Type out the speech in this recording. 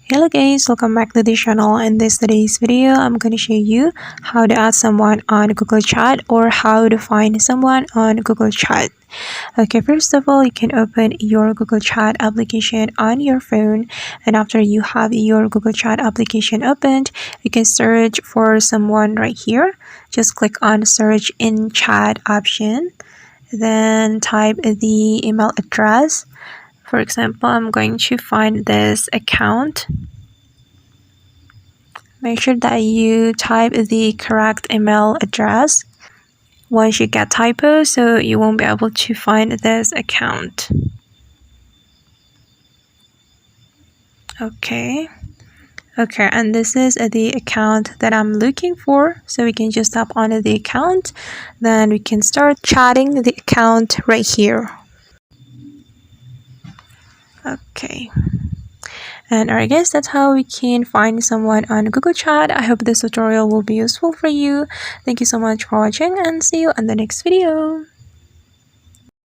Hello guys, welcome back to the channel. In today's video, I'm going to show you how to add someone on Google Chat or how to find someone on Google Chat. Okay, first of all, you can open your Google Chat application on your phone, and after you have your Google Chat application opened, you can search for someone right here. Just click on search in chat option, then type the email address. For example, I'm going to find this account. Make sure that you type the correct email address. Once you get typo, so you won't be able to find this account. Okay, and this is the account that I'm looking for. So we can just tap on the account, then we can start chatting the account right here. Okay. And alright guys, that's how we can find someone on Google Chat. I hope this tutorial will be useful for you. Thank you so much for watching and see you on the next video.